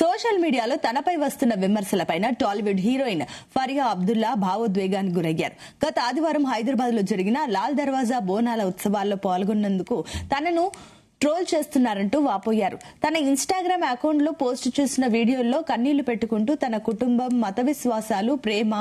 Social మీడియాలో తనపై వస్తున్న విమర్శలపైన టాలీవుడ్ హీరోయిన్ ఫరియా అబ్దుల్లా భావోద్వేగానికి గురయ్యారు. గత ఆదివారం హైదరాబాద్ లో జరిగిన లాల్ దర్వాజా బోనాల ఉత్సవాల్లో పాల్గొన్నందుకు తనను ట్రోల్ చేస్తున్నారంటూ వాపోయారు. తన ఇన్స్టాగ్రామ్ అకౌంట్ లో పోస్ట్ చేసిన వీడియోల్లో కన్నీళ్లు పెట్టుకుంటూ తన కుటుంబం, మత విశ్వాసాలు, ప్రేమ,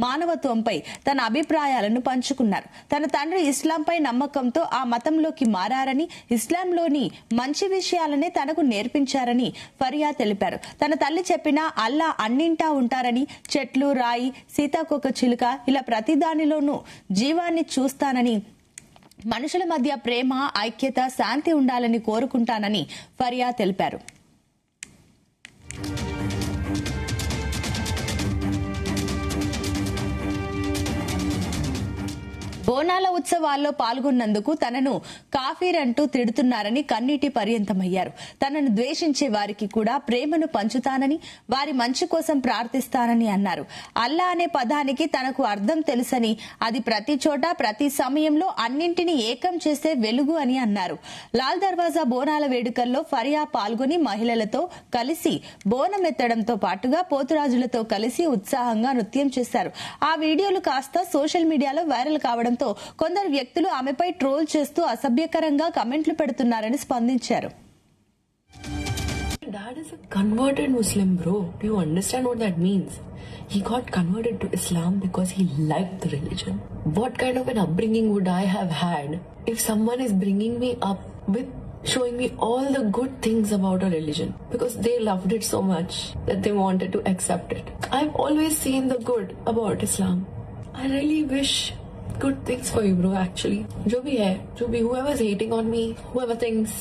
మానవత్వంపై తన అభిప్రాయాలను పంచుకున్నారు. తన తండ్రి ఇస్లాంపై నమ్మకంతో ఆ మతంలోకి మారారని, ఇస్లాంలోని మంచి విషయాలనే తనకు నేర్పించారని ఫరియా తెలిపారు. తన తల్లి చెప్పిన అల్లా అన్నింటా ఉంటారని, చెట్లు, రాయి, సీతాకోక చిలుక ఇలా ప్రతిదానిలోనూ జీవాన్ని చూస్తానని, మనుషుల మధ్య ప్రేమ, ఐక్యత, శాంతి ఉండాలని కోరుకుంటానని ఫరియా తెలిపారు. బోనాల ఉత్సవాల్లో పాల్గొన్నందుకు తనను కాఫీర్ అంటూ తిడుతున్నారని కన్నీటి పర్యంతమయ్యారు. తనను ద్వేషించే వారికి కూడా ప్రేమను పంచుతానని, వారి మంచి కోసం ప్రార్థిస్తానని అన్నారు. అల్లా అనే పదానికి తనకు అర్థం తెలుసని, అది ప్రతి చోట, ప్రతి సమయంలో అన్నింటినీ ఏకం చేసే వెలుగు అని అన్నారు. లాల్ దర్వాజా బోనాల వేడుకల్లో ఫరియా పాల్గొని మహిళలతో కలిసి బోనం ఎత్తడంతో పాటుగా పోతురాజులతో కలిసి ఉత్సాహంగా నృత్యం చేశారు. ఆ వీడియోలు కాస్త సోషల్ మీడియాలో వైరల్ కావడం కొందరు వ్యక్తులు ఆమెపై ట్రోల్ చేస్తూ అసభ్యకరంగా కమెంట్లు పెడుతున్నారని స్పందించారు. Dad is a converted Muslim, bro. Do you understand what that means? He got converted to Islam because he liked the religion. What kind of an upbringing would I have had if someone is bringing me up with showing me all the good things about a religion because they loved it so much that they wanted to accept it? I've always seen the good about Islam. I really wish good things for you, bro. Actually, जो भी है, whoever's hating on me, whoever thinks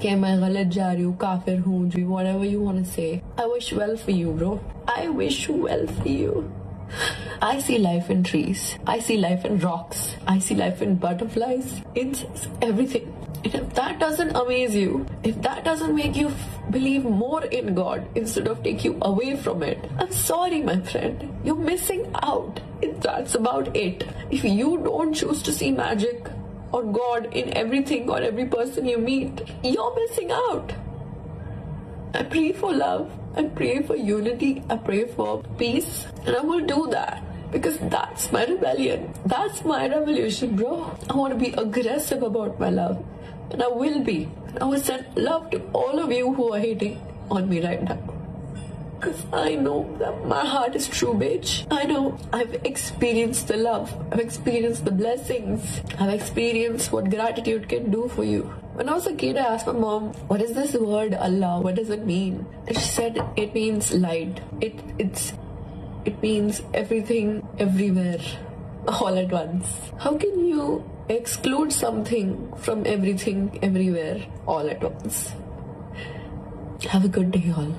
कि मैं गलत जा रही हूँ, काफिर हूँ, जो whatever you want to say, I wish well for you, bro. I wish well for you. I see life in trees. I see life in rocks. I see life in butterflies, insects, everything. And if that doesn't amaze you, if that doesn't make you believe more in God instead of take you away from it, I'm sorry, my friend. You're missing out. That's about it. If you don't choose to see magic or God in everything or every person you meet, you're missing out. I pray for love. I pray for unity. I pray for peace. And I will do that. Because that's my rebellion. That's my revolution, bro. I want to be aggressive about my love. And I will be. I will send love to all of you who are hating on me right now. Because I know that my heart is true, bitch. I know I've experienced the love. I've experienced the blessings. I've experienced what gratitude can do for you. When I was a kid, I asked my mom, what is this word Allah? What does it mean? And she said, it means light. It means everything, everywhere, all at once. How can you exclude something from everything, everywhere, all at once? Have a good day, all.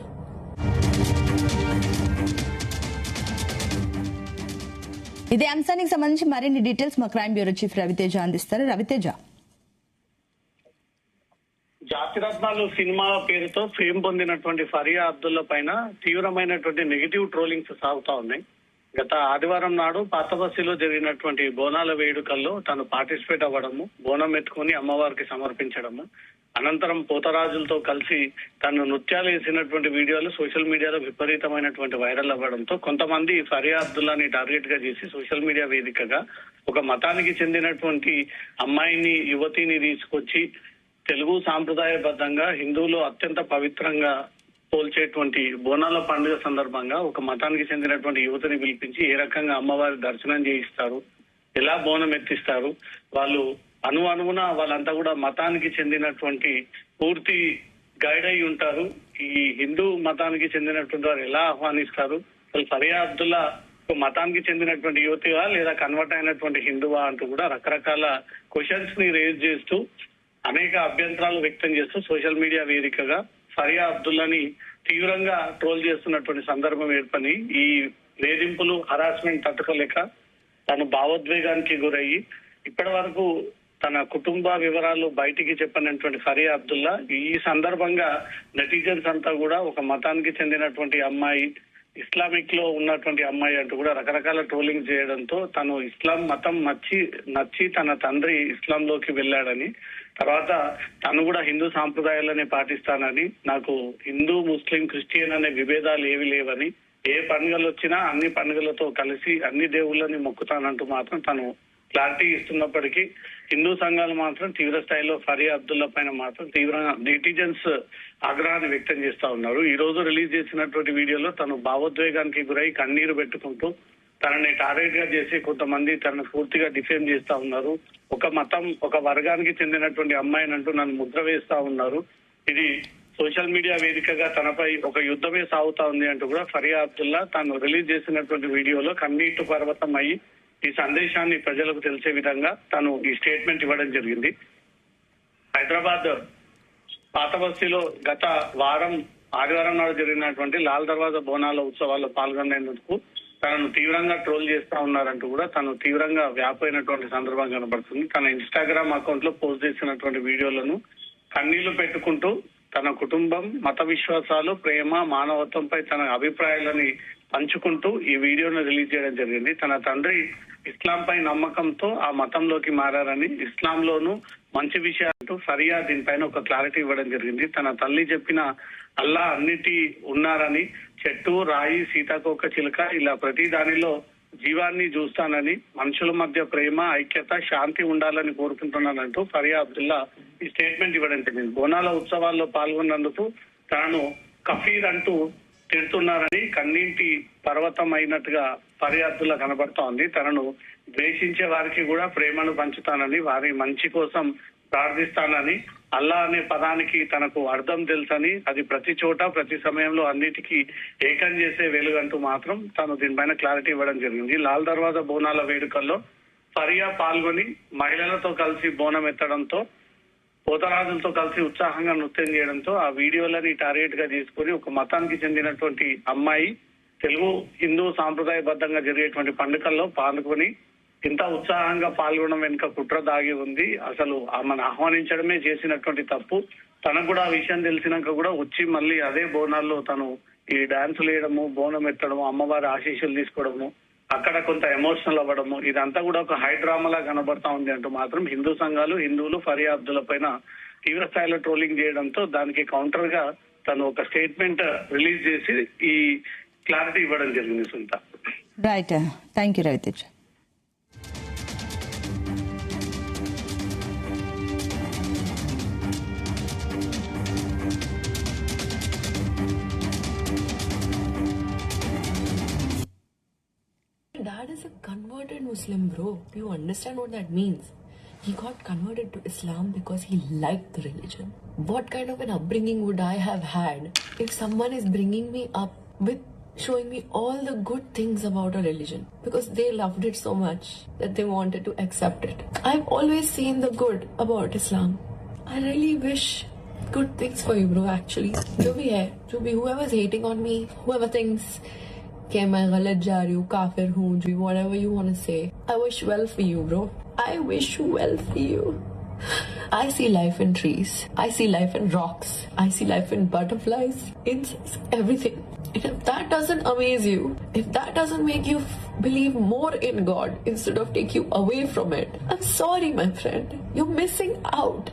ఇదే అంశానికి సంబంధించి మరిన్ని details మా crime bureau chief Raviteja అందిస్తారు. రవితేజ, జాతిరత్నాలు cinema పేరుతో fame పొందినటువంటి ఫరియా అబ్దుల్లా పైన తీవ్రమైనటువంటి నెగిటివ్ ట్రోలింగ్స్ సాగుతా ఉన్నాయి. గత ఆదివారం నాడు పాతబస్తీలో జరిగినటువంటి బోనాల వేడుకల్లో తను పార్టిసిపేట్ అవ్వడము, బోనం ఎత్తుకుని అమ్మవారికి సమర్పించడము, అనంతరం పోతరాజులతో కలిసి తను నృత్యాలు వేసినటువంటి వీడియోలు సోషల్ మీడియాలో విపరీతమైనటువంటి వైరల్ అవ్వడంతో కొంతమంది ఫరియా అబ్దుల్లాని టార్గెట్ గా చేసి సోషల్ మీడియా వేదికగా ఒక మతానికి చెందినటువంటి అమ్మాయిని, యువతిని తీసుకొచ్చి తెలుగు సాంప్రదాయబద్ధంగా హిందువులు అత్యంత పవిత్రంగా పోల్చేటువంటి బోనాల పండుగ సందర్భంగా ఒక మతానికి చెందినటువంటి యువతిని పిలిపించి ఏ రకంగా అమ్మవారి దర్శనం చేయిస్తారు, ఎలా బోనం ఎత్తిస్తారు, వాళ్ళు అణువున వాళ్ళంతా కూడా మతానికి చెందినటువంటి పూర్తి గైడ్ అయి ఉంటారు, ఈ హిందూ మతానికి చెందినటువంటి వారు ఎలా ఆహ్వానిస్తారు, అసలు ఫరియా అబ్దుల్లా మతానికి చెందినటువంటి యువతిగా లేదా కన్వర్ట్ అయినటువంటి హిందువా అంటూ కూడా రకరకాల క్వశ్చన్స్ ని రేజ్ చేస్తూ అనేక అభ్యంతరాలు వ్యక్తం చేస్తూ సోషల్ మీడియా వేదికగా ఫరియా అబ్దుల్లాని తీవ్రంగా ట్రోల్ చేస్తున్నటువంటి సందర్భం ఏర్పడి ఈ వేధింపులు, హరాస్మెంట్ తట్టుకోలేక తను భావోద్వేగానికి గురయ్యి ఇప్పటి వరకు తన కుటుంబ వివరాలు బయటికి చెప్పినటువంటి ఫరియా అబ్దుల్లా ఈ సందర్భంగా నెటిజన్స్ అంతా కూడా ఒక మతానికి చెందినటువంటి అమ్మాయి, ఇస్లామిక్ లో ఉన్నటువంటి అమ్మాయి అంటూ కూడా రకరకాల ట్రోలింగ్ చేయడంతో తను ఇస్లాం మతం నచ్చి తన తండ్రి ఇస్లాంలోకి వెళ్ళాడని తర్వాత తను కూడా హిందూ సాంప్రదాయాలనే పాటిస్తానని, నాకు హిందూ ముస్లిం క్రిస్టియన్ అనే విభేదాలు ఏవి లేవని, ఏ పండుగలు వచ్చినా అన్ని పండుగలతో కలిసి అన్ని దేవుళ్ళని మొక్కుతానంటూ మాత్రం తను క్లారిటీ ఇస్తున్నప్పటికీ హిందూ సంఘాలు మాత్రం తీవ్ర స్థాయిలో ఫరియా అబ్దుల్లా పైన మాత్రం తీవ్రంగా నెటిజన్స్ ఆగ్రహాన్ని వ్యక్తం చేస్తా ఉన్నారు. ఈ రోజు రిలీజ్ చేసినటువంటి వీడియోలో తను భావోద్వేగానికి గురై కన్నీరు పెట్టుకుంటూ తనని టార్గెట్ గా చేసి కొంతమంది తనను పూర్తిగా డిఫేమ్ చేస్తా ఉన్నారు. ఒక మతం ఒక వర్గానికి చెందినటువంటి అమ్మాయిని అంటూ నన్ను ముద్ర వేస్తా ఉన్నారు. ఇది సోషల్ మీడియా వేదికగా తనపై ఒక యుద్ధమే సాగుతా ఉంది అంటూ కూడా ఫరియా అబ్దుల్లా తాను రిలీజ్ చేసినటువంటి వీడియోలో కన్నీటి పర్వతం అయ్యి ఈ సందేశాన్ని ప్రజలకు తెలిసే విధంగా తను ఈ స్టేట్మెంట్ ఇవ్వడం జరిగింది. హైదరాబాద్ పాత బస్తీలో గత వారం ఆదివారం నాడు జరిగినటువంటి లాల్ దర్వాజా బోనాల ఉత్సవాల్లో పాల్గొనేందుకు తనను తీవ్రంగా ట్రోల్ చేస్తా ఉన్నారంటూ కూడా తను తీవ్రంగా వ్యాపైనటువంటి సందర్భం కనబడుతుంది. తన ఇన్స్టాగ్రామ్ అకౌంట్ లో పోస్ట్ చేసినటువంటి వీడియోలను కన్నీళ్లు పెట్టుకుంటూ తన కుటుంబం, మత విశ్వాసాలు, ప్రేమ, మానవత్వంపై తన అభిప్రాయాలని పంచుకుంటూ ఈ వీడియోను రిలీజ్ చేయడం జరిగింది. తన తండ్రి ఇస్లాం పై నమ్మకంతో ఆ మతంలోకి మారారని, ఇస్లాంలోనూ మంచి విషయాలు ఫరియా దీనిపైన ఒక క్లారిటీ ఇవ్వడం జరిగింది. తన తల్లి చెప్పిన అల్లా అన్నిటి ఉన్నారని, చెట్టు, రాయి, సీతాకోక చిలుక ఇలా ప్రతి దానిలో జీవాన్ని చూస్తానని, మనుషుల మధ్య ప్రేమ, ఐక్యత, శాంతి ఉండాలని కోరుకుంటున్నానంటూ ఫరియా అబ్దుల్లా ఈ స్టేట్మెంట్ ఇవ్వడం జరిగింది. బోనాల ఉత్సవాల్లో పాల్గొన్నందుకు తాను కఫీర్ అంటూ తిడుతున్నారని కన్నీటి పర్వతం అయినట్టుగా ఫరియా అబ్దుల్లా కనబడుతోంది. తనను ద్వేషించే వారికి కూడా ప్రేమను పంచుతానని, వారి మంచి కోసం ప్రార్థిస్తానని, అల్లా అనే పదానికి తనకు అర్థం తెలుసని, అది ప్రతి చోట ప్రతి సమయంలో అన్నిటికీ ఏకం చేసే వెలుగంటూ మాత్రం తను దీనిపైన క్లారిటీ ఇవ్వడం జరిగింది. లాల్ దర్వాజా బోనాల వేడుకల్లో ఫరియా పాల్గొని మహిళలతో కలిసి బోనం ఎత్తడంతో, పోతరాజులతో కలిసి ఉత్సాహంగా నృత్యం చేయడంతో ఆ వీడియోలని టార్గెట్ గా తీసుకుని ఒక మతానికి చెందినటువంటి అమ్మాయి తెలుగు హిందూ సాంప్రదాయబద్ధంగా జరిగేటువంటి పండుగల్లో పాల్గొని ఇంత ఉత్సాహంగా పాల్గొనడం వెనుక కుట్ర దాగి ఉంది. అసలు ఆమెను ఆహ్వానించడమే చేసినటువంటి తప్పు. తనకు కూడా ఆ విషయం తెలిసినాక కూడా వచ్చి మళ్ళీ అదే బోనాల్లో తను ఈ డాన్సులు వేయడము, బోనం ఎత్తడము, అమ్మవారి ఆశీస్సులు తీసుకోవడము, అక్కడ కొంత ఎమోషనల్ అవ్వడము, ఇదంతా కూడా ఒక హై డ్రామాలా కనబడతా ఉంది అంటూ మాత్రం హిందూ సంఘాలు, హిందువులు ఫరియా అబ్దుల్లా పైన తీవ్ర స్థాయిలో ట్రోలింగ్ చేయడంతో దానికి కౌంటర్ గా తను ఒక స్టేట్మెంట్ రిలీజ్ చేసి ఈ క్లారిటీ ఇవ్వడం జరిగింది. Sunita, right, thank you Ravitej. Dad is a converted Muslim, bro. Do you understand what that means? He got converted to Islam because he liked the religion. What kind of an upbringing would I have had if someone is bringing me up with showing me all the good things about a religion because they loved it so much that they wanted to accept it? I've always seen the good about Islam. I really wish good things for you, bro, actually. जो भी whoever's hating on me, whoever thinks कि मैं गलत जा रही हूँ, काफिर हूँ, जो whatever you want to say, I wish well for you, bro. I wish well for you. I see life in trees. I see life in rocks. I see life in butterflies, insects, everything. And if that doesn't amaze you, if that doesn't make you believe more in God instead of take you away from it, I'm sorry, my friend. You're missing out.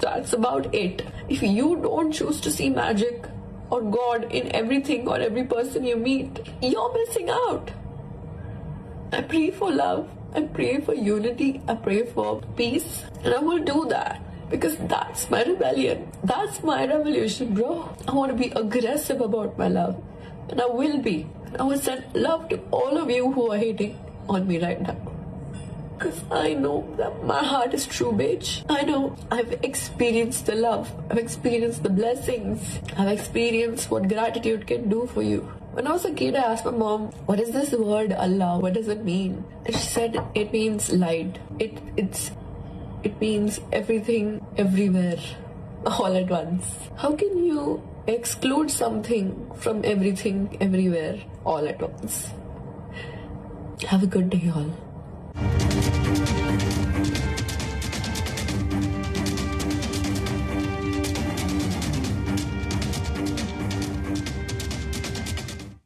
That's about it. If you don't choose to see magic or God in everything or every person you meet, you're missing out. I pray for love. I pray for unity. I pray for peace. And I will do that because that's my rebellion. That's my revolution, bro. I want to be aggressive about my love. And I will be. I will send love to all of you who are hating on me right now. Because I know that my heart is true, bitch. I know I've experienced the love. I've experienced the blessings. I've experienced what gratitude can do for you. When I was a kid, I asked my mom, what is this word Allah? What does it mean? And she said, it means light. It means everything, everywhere, all at once. How can you exclude something from everything, everywhere, all at once? Have a good day, all.